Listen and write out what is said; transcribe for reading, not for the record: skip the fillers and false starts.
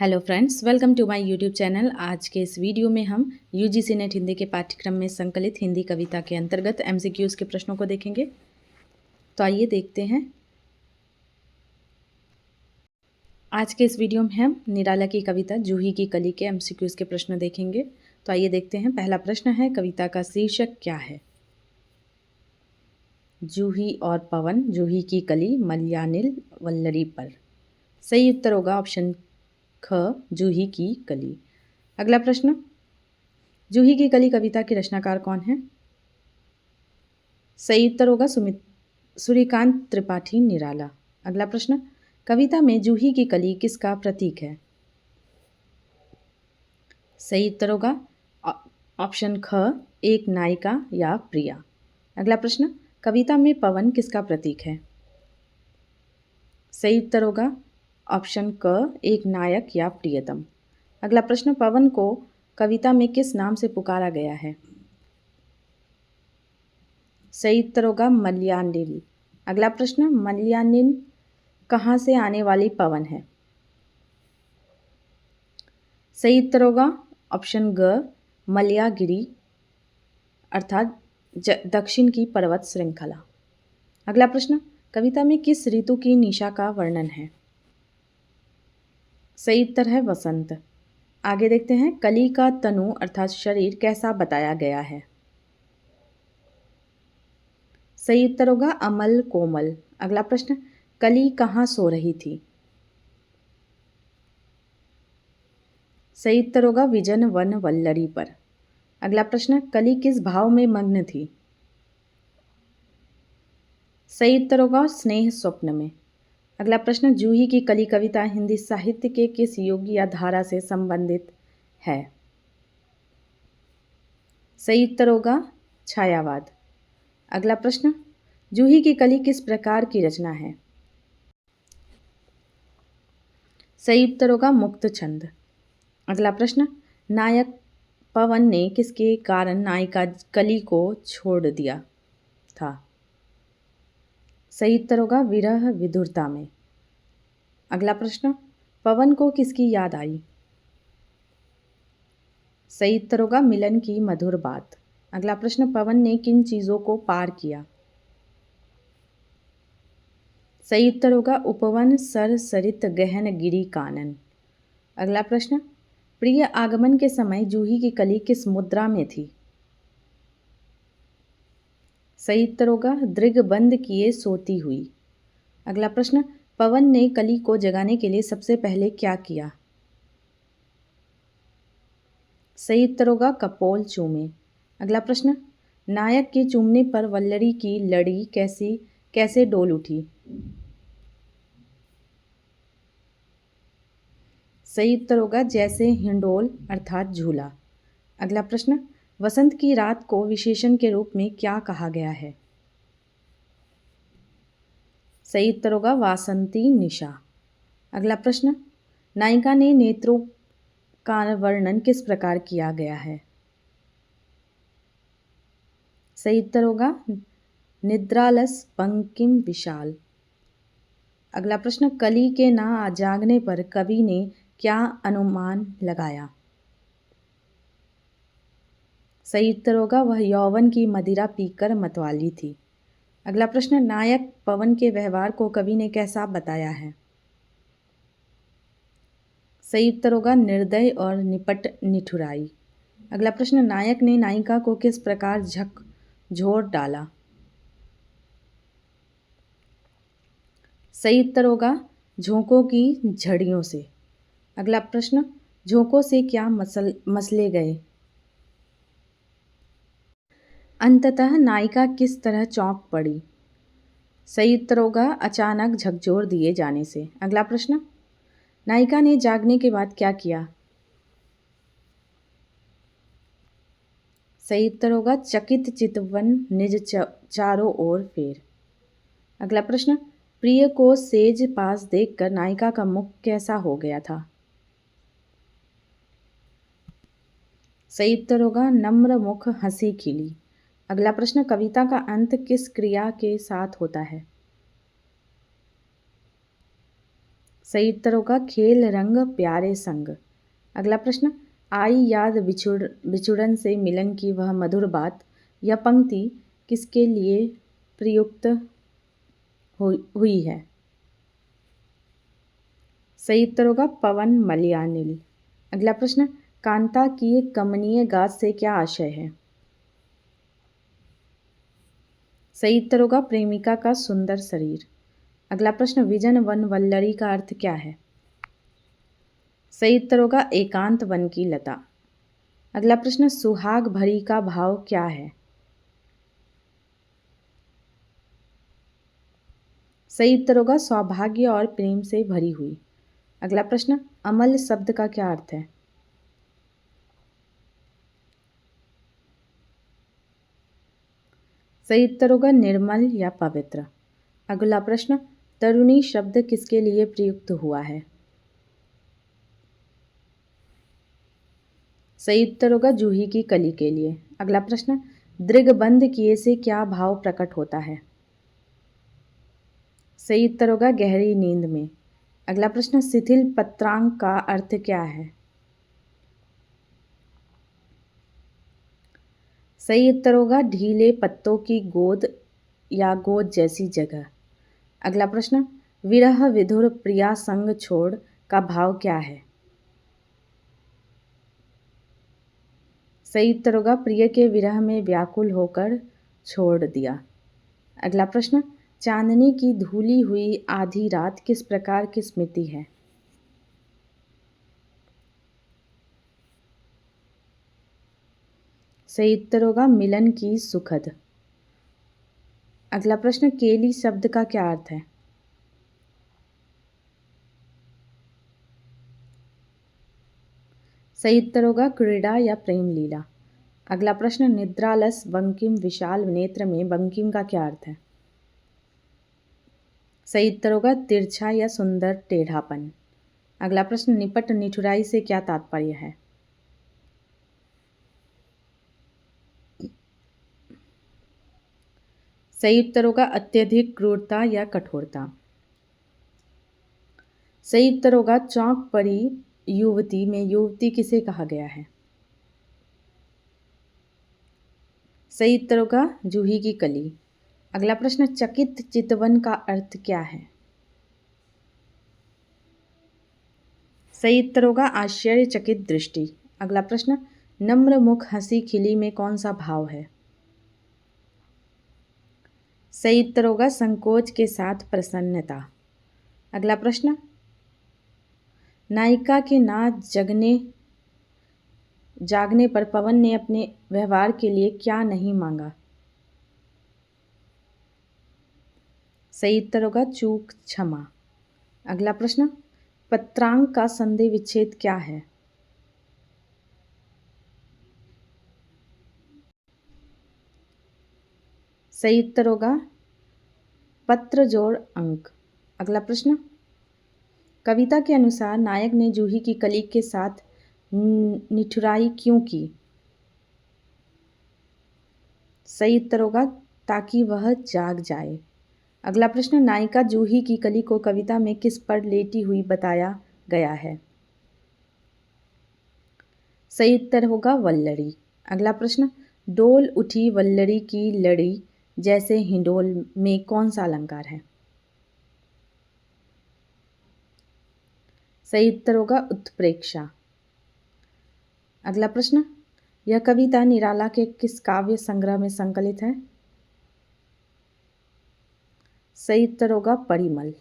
Hello friends, welcome to my YouTube channel. आज के इस वीडियो में हम यूजीसी नेट हिंदी के पाठ्यक्रम में संकलित हिंदी कविता के अंतर्गत एमसीक्यूज़ के प्रश्नों को देखेंगे। तो आइए देखते हैं। आज के इस वीडियो में हम निराला की कविता जूही की कली के एमसीक्यूज़ के प्रश्न देखेंगे। तो आइए देखते हैं। पहला प्रश्न है, कविता का शीर्षक क्या है? जूही और पवन, जूही की कली, मलयानिल वल्लरी पर। सही उत्तर होगा ऑप्शन ख, जूही की कली। अगला प्रश्न, जूही की कली कविता के रचनाकार कौन है? सही उत्तर होगा सूर्यकांत त्रिपाठी निराला। अगला प्रश्न, कविता में जूही की कली किसका प्रतीक है? सही उत्तर होगा ऑप्शन ख, एक नायिका या प्रिया। अगला प्रश्न, कविता में पवन किसका प्रतीक है? सही उत्तर होगा ऑप्शन क, एक नायक या प्रियतम। अगला प्रश्न, पवन को कविता में किस नाम से पुकारा गया है? सही उत्तर होगा मलयानिल। अगला प्रश्न, मलयानिल कहाँ से आने वाली पवन है? सही उत्तर होगा ऑप्शन ग, मलयागिरी अर्थात दक्षिण की पर्वत श्रृंखला। अगला प्रश्न, कविता में किस ऋतु की निशा का वर्णन है? सही उत्तर है वसंत। आगे देखते हैं, कली का तनु अर्थात शरीर कैसा बताया गया है? सही उत्तर होगा अमल कोमल। अगला प्रश्न, कली कहाँ सो रही थी? सही उत्तर होगा विजन वन वल्लरी पर। अगला प्रश्न, कली किस भाव में मग्न थी? सही उत्तर होगा स्नेह स्वप्न में। अगला प्रश्न, जूही की कली कविता हिंदी साहित्य के किस युग या धारा से संबंधित है? सही उत्तर होगा छायावाद। अगला प्रश्न, जूही की कली किस प्रकार की रचना है? सही उत्तर होगा मुक्त छंद। अगला प्रश्न, नायक पवन ने किसके कारण नायिका कली को छोड़ दिया था? सही उत्तर होगा विरह विधुरता में। अगला प्रश्न, पवन को किसकी याद आई? सही उत्तर होगा मिलन की मधुर बात। अगला प्रश्न, पवन ने किन चीज़ों को पार किया? सही उत्तर होगा उपवन सर सरित गहन गिरी कानन। अगला प्रश्न, प्रिय आगमन के समय जूही की कली किस मुद्रा में थी? सही उत्तर होगा दृग बंद किए सोती हुई। अगला प्रश्न, पवन ने कली को जगाने के लिए सबसे पहले क्या किया? सही उत्तर होगा कपोल चूमे। अगला प्रश्न, नायक के चूमने पर वल्लरी की लड़ी कैसे डोल उठी? सही उत्तर होगा जैसे हिंडोल अर्थात झूला। अगला प्रश्न, वसंत की रात को विशेषण के रूप में क्या कहा गया है? सही उत्तर होगा वासंती निशा। अगला प्रश्न, नायिका ने नेत्रों का वर्णन किस प्रकार किया गया है? सही उत्तर होगा निद्रालस पंकिम विशाल। अगला प्रश्न, कली के ना जागने पर कवि ने क्या अनुमान लगाया? सही उत्तर होगा वह यौवन की मदिरा पीकर मतवाली थी। अगला प्रश्न, नायक पवन के व्यवहार को कवि ने कैसा बताया है? सही उत्तर होगा निर्दय और निपट निठुराई। अगला प्रश्न, नायक ने नायिका को किस प्रकार झकझोर डाला? सही उत्तर होगा झोंकों की झड़ियों से। अगला प्रश्न, झोंकों से क्या मसले गए? अंततः नायिका किस तरह चौंक पड़ी? सही उत्तर होगा अचानक झकझोर दिए जाने से। अगला प्रश्न, नायिका ने जागने के बाद क्या किया? सही उत्तर होगा चकित चितवन निज चारों ओर फेर। अगला प्रश्न, प्रिय को सेज पास देखकर नायिका का मुख कैसा हो गया था? सही उत्तर होगा नम्र मुख हंसी खिली। अगला प्रश्न, कविता का अंत किस क्रिया के साथ होता है? सही उत्तर होगा खेल रंग प्यारे संग। अगला प्रश्न, आई याद बिछुड़न से मिलन की वह मधुर बात, यह पंक्ति किसके लिए प्रयुक्त हुई है? सही उत्तर होगा पवन मलयानिल। अगला प्रश्न, कांता की एक कमनीय गाथ से क्या आशय है? सही उत्तर होगा प्रेमिका का सुंदर शरीर। अगला प्रश्न, विजन वन वल्लरी का अर्थ क्या है? सही उत्तर होगा एकांत वन की लता। अगला प्रश्न, सुहाग भरी का भाव क्या है? सही उत्तर होगा सौभाग्य और प्रेम से भरी हुई। अगला प्रश्न, अमल शब्द का क्या अर्थ है? सही उत्तर होगा निर्मल या पवित्र। अगला प्रश्न, तरुणी शब्द किसके लिए प्रयुक्त हुआ है? सही उत्तर होगा जूही की कली के लिए। अगला प्रश्न, दृग्बंध किए से क्या भाव प्रकट होता है? सही उत्तर होगा गहरी नींद में। अगला प्रश्न, शिथिल पत्रांग का अर्थ क्या है? सही उत्तर होगा ढीले पत्तों की गोद या गोद जैसी जगह। अगला प्रश्न, विरह विधुर प्रिया संग छोड़ का भाव क्या है? सही उत्तर होगा प्रिय के विरह में व्याकुल होकर छोड़ दिया। अगला प्रश्न, चांदनी की धूली हुई आधी रात किस प्रकार की स्मृति है? सही उत्तर होगा मिलन की सुखद। अगला प्रश्न, केली शब्द का क्या अर्थ है? सही उत्तर होगा क्रीड़ा या प्रेम लीला। अगला प्रश्न, निद्रालस बंकिम विशाल नेत्र में बंकिम का क्या अर्थ है? सही उत्तर होगा तिरछा या सुंदर टेढ़ापन। अगला प्रश्न, निपट निठुराई से क्या तात्पर्य है? सही उत्तर होगा अत्यधिक क्रूरता या कठोरता। सही उत्तर होगा चौंक पड़ी युवती में युवती किसे कहा गया है? सही उत्तर होगा जूही की कली। अगला प्रश्न, चकित चितवन का अर्थ क्या है? सही उत्तर होगा आश्चर्यचकित दृष्टि। अगला प्रश्न, नम्र मुख हंसी खिली में कौन सा भाव है? सही उत्तर होगा संकोच के साथ प्रसन्नता। अगला प्रश्न, नायिका के ना जागने पर पवन ने अपने व्यवहार के लिए क्या नहीं मांगा? सही उत्तर होगा चूक क्षमा। अगला प्रश्न, पत्रांग का संधि विच्छेद क्या है? सही उत्तर होगा पत्र जोड़ अंक। अगला प्रश्न, कविता के अनुसार नायक ने जूही की कली के साथ निठुराई क्यों की? सही उत्तर होगा ताकि वह जाग जाए। अगला प्रश्न, नायिका जूही की कली को कविता में किस पर लेटी हुई बताया गया है? सही उत्तर होगा वल्लरी। अगला प्रश्न, डोल उठी वल्लरी की लड़ी जैसे हिंडोल में कौन सा अलंकार है? सही उत्तर होगा उत्प्रेक्षा। अगला प्रश्न, यह कविता निराला के किस काव्य संग्रह में संकलित है? सही उत्तर होगा परिमल।